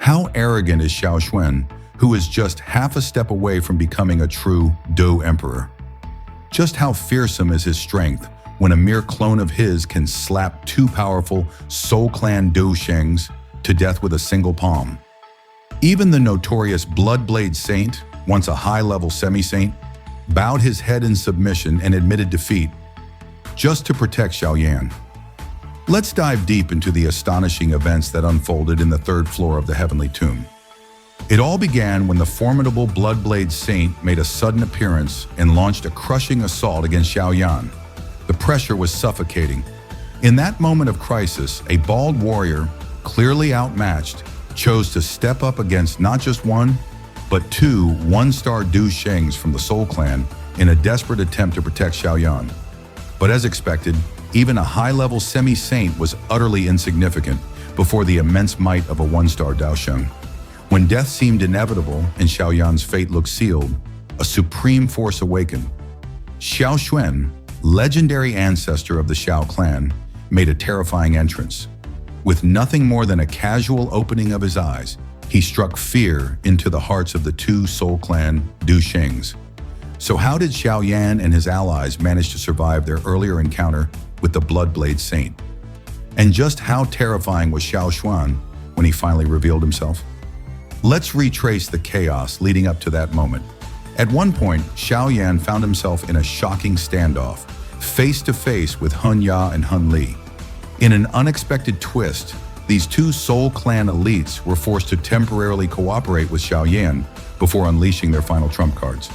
How arrogant is Xiao Xuan, who is just half a step away from becoming a true Dou Emperor? Just how fearsome is his strength when a mere clone of his can slap two powerful Soul Clan Dou Shengs to death with a single palm? Even the notorious Bloodblade Saint, once a high-level semi-saint, bowed his head in submission and admitted defeat, just to protect Xiao Yan. Let's dive deep into the astonishing events that unfolded in the third floor of the Heavenly Tomb. It all began when the formidable Bloodblade Saint made a sudden appearance and launched a crushing assault against Xiao Yan. The pressure was suffocating. In that moment of crisis, a bald warrior, clearly outmatched, chose to step up against not just one, but two one-star Dou Shengs from the Soul Clan in a desperate attempt to protect Xiao Yan. But as expected, even a high-level semi-saint was utterly insignificant before the immense might of a one-star Dou Sheng. When death seemed inevitable and Xiao Yan's fate looked sealed, a supreme force awakened. Xiao Xuan, legendary ancestor of the Xiao Clan, made a terrifying entrance. With nothing more than a casual opening of his eyes, he struck fear into the hearts of the two Soul Clan Dou Shengs. So how did Xiao Yan and his allies manage to survive their earlier encounter with the Bloodblade Saint? And just how terrifying was Xiao Xuan when he finally revealed himself? Let's retrace the chaos leading up to that moment. At one point, Xiao Yan found himself in a shocking standoff, face to face with Hun Li and Hun Li. In an unexpected twist, these two Soul Clan elites were forced to temporarily cooperate with Xiao Yan before unleashing their final trump cards.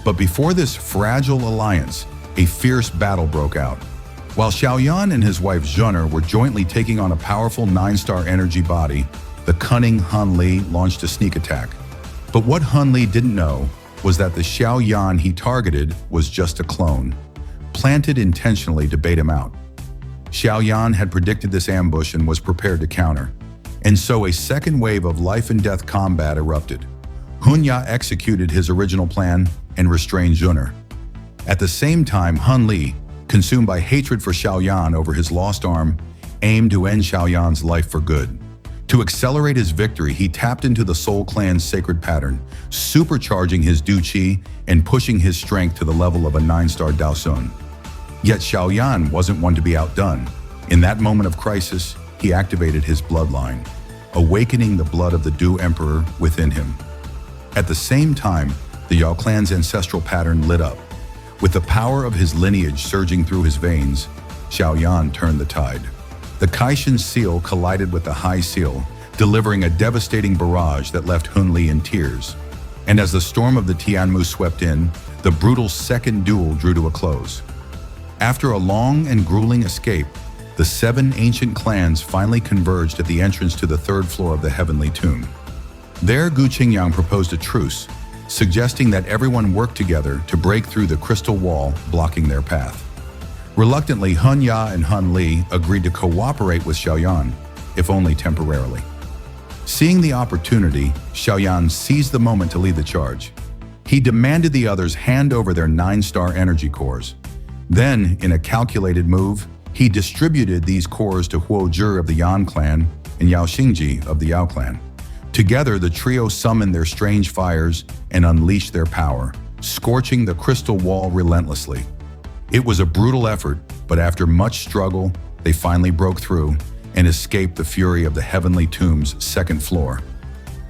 But before this fragile alliance, a fierce battle broke out. While Xiao Yan and his wife Zhun'er were jointly taking on a powerful 9-star energy body, the cunning Hun Li launched a sneak attack. But what Hun Li didn't know was that the Xiao Yan he targeted was just a clone, planted intentionally to bait him out. Xiao Yan had predicted this ambush and was prepared to counter. And so a second wave of life-and-death combat erupted. Hun Li executed his original plan and restrained Zhun'er. At the same time, Hun Li, consumed by hatred for Xiao Yan over his lost arm, aimed to end Xiao Yan's life for good. To accelerate his victory, he tapped into the Soul Clan's sacred pattern, supercharging his Dou Qi and pushing his strength to the level of a 9-star Dao Sun. Yet Xiao Yan wasn't one to be outdone. In that moment of crisis, he activated his bloodline, awakening the blood of the Dou Emperor within him. At the same time, the Xiao Clan's ancestral pattern lit up. With the power of his lineage surging through his veins, Xiao Yan turned the tide. The Caishan seal collided with the High Seal, delivering a devastating barrage that left Hun Li in tears. And as the storm of the Tianmu swept in, the brutal second duel drew to a close. After a long and grueling escape, the 7 ancient clans finally converged at the entrance to the third floor of the Heavenly Tomb. There, Gu Qingyang proposed a truce, suggesting that everyone work together to break through the crystal wall blocking their path. Reluctantly, Hun Li and Hun Li agreed to cooperate with Xiao Yan, if only temporarily. Seeing the opportunity, Xiao Yan seized the moment to lead the charge. He demanded the others hand over their 9-star energy cores. Then, in a calculated move, he distributed these cores to Huo Zhi of the Yan clan and Yao Xingji of the Yao clan. Together, the trio summoned their strange fires and unleashed their power, scorching the crystal wall relentlessly. It was a brutal effort, but after much struggle, they finally broke through and escaped the fury of the Heavenly Tomb's second floor,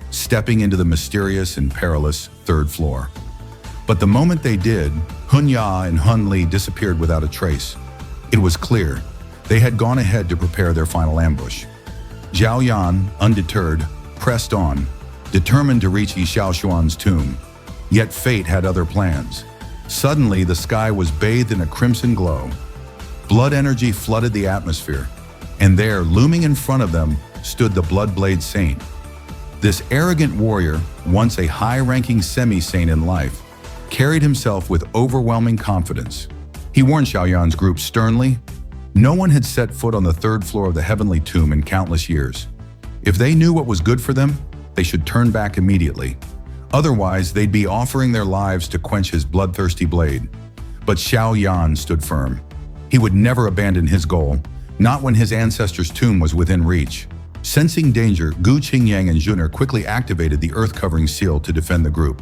stepping into the mysterious and perilous third floor. But the moment they did, Hun Li and Hun Li disappeared without a trace. It was clear they had gone ahead to prepare their final ambush. Xiao Yan, undeterred, pressed on, determined to reach Xiao Xuan's tomb. Yet fate had other plans. Suddenly, the sky was bathed in a crimson glow. Blood energy flooded the atmosphere, and there, looming in front of them, stood the Bloodblade Saint. This arrogant warrior, once a high-ranking semi-saint in life, carried himself with overwhelming confidence. He warned Xiao Yan's group sternly. No one had set foot on the third floor of the Heavenly Tomb in countless years. If they knew what was good for them, they should turn back immediately. Otherwise, they'd be offering their lives to quench his bloodthirsty blade. But Xiao Yan stood firm. He would never abandon his goal, not when his ancestor's tomb was within reach. Sensing danger, Gu Qingyang and Juner quickly activated the earth-covering seal to defend the group.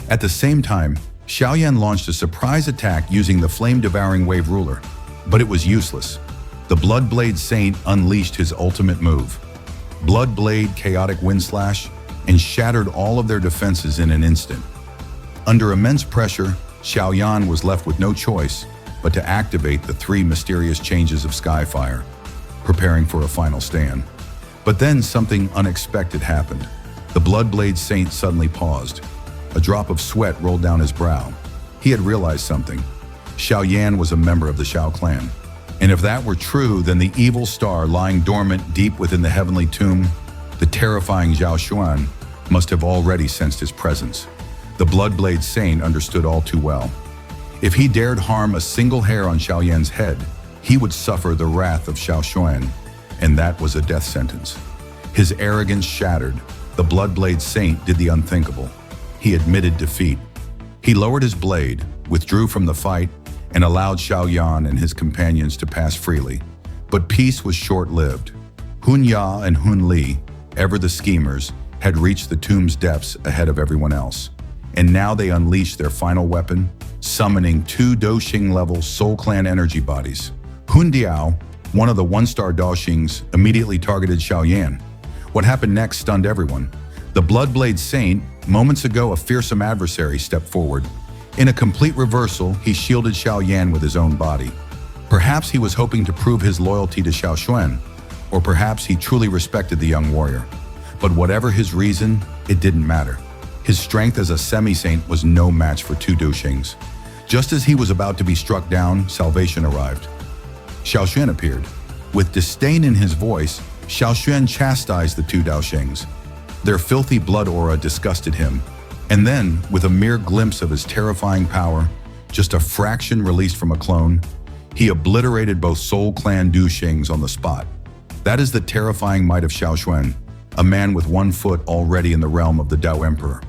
At the same time, Xiao Yan launched a surprise attack using the flame-devouring wave ruler, but it was useless. The Bloodblade Saint unleashed his ultimate move, Bloodblade Chaotic Wind Slash, and shattered all of their defenses in an instant. Under immense pressure, Xiao Yan was left with no choice but to activate the 3 mysterious changes of Skyfire, preparing for a final stand. But then something unexpected happened. The Bloodblade Saint suddenly paused. A drop of sweat rolled down his brow. He had realized something. Xiao Yan was a member of the Xiao Clan. And if that were true, then the evil star lying dormant deep within the heavenly tomb, the terrifying Xiao Xuan, must have already sensed his presence. The Bloodblade Saint understood all too well. If he dared harm a single hair on Xiao Yan's head, he would suffer the wrath of Xiao Xuan, and that was a death sentence. His arrogance shattered. The Bloodblade Saint did the unthinkable. He admitted defeat. He lowered his blade, withdrew from the fight, and allowed Xiao Yan and his companions to pass freely. But peace was short-lived. Hun Ya and Hun Li, ever the schemers, had reached the tomb's depths ahead of everyone else. And now they unleashed their final weapon, summoning 2 Dou Sheng-level Soul Clan energy bodies. Hun Diao, one of the 1-star Dou Shengs, immediately targeted Xiao Yan. What happened next stunned everyone. The Bloodblade Saint, moments ago a fearsome adversary, stepped forward. In a complete reversal, he shielded Xiao Yan with his own body. Perhaps he was hoping to prove his loyalty to Xiao Xuan, or perhaps he truly respected the young warrior. But whatever his reason, it didn't matter. His strength as a semi-saint was no match for 2 Dou Shengs. Just as he was about to be struck down, salvation arrived. Xiao Xuan appeared. With disdain in his voice, Xiao Xuan chastised the 2 Dou Shengs. Their filthy blood aura disgusted him. And then, with a mere glimpse of his terrifying power, just a fraction released from a clone, he obliterated both Soul Clan Dou Shengs on the spot. That is the terrifying might of Xiao Xuan, a man with 1 foot already in the realm of the Dou Emperor.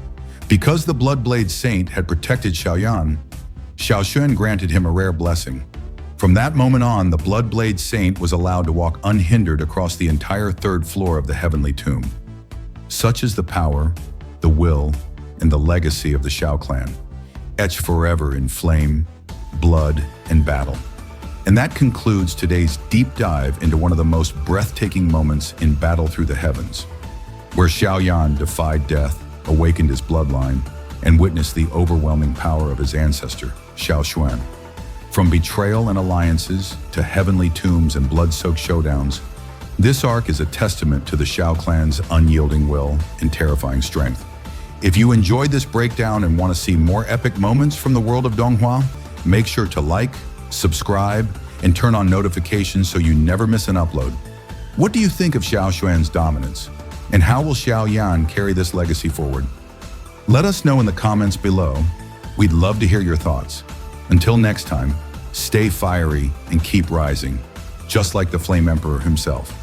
Because the Bloodblade Saint had protected Xiao Yan, Xiao Xuan granted him a rare blessing. From that moment on, the Bloodblade Saint was allowed to walk unhindered across the entire 3rd floor of the heavenly tomb. Such is the power, the will, and the legacy of the Xiao Clan, etched forever in flame, blood, and battle. And that concludes today's deep dive into one of the most breathtaking moments in Battle Through the Heavens, where Xiao Yan defied death, awakened his bloodline, and witnessed the overwhelming power of his ancestor, Xiao Xuan. From betrayal and alliances to heavenly tombs and blood-soaked showdowns, this arc is a testament to the Xiao Clan's unyielding will and terrifying strength. If you enjoyed this breakdown and want to see more epic moments from the world of Donghua, make sure to like, subscribe, and turn on notifications so you never miss an upload. What do you think of Xiao Xuan's dominance? And how will Xiao Yan carry this legacy forward? Let us know in the comments below. We'd love to hear your thoughts. Until next time, stay fiery and keep rising, just like the Flame Emperor himself.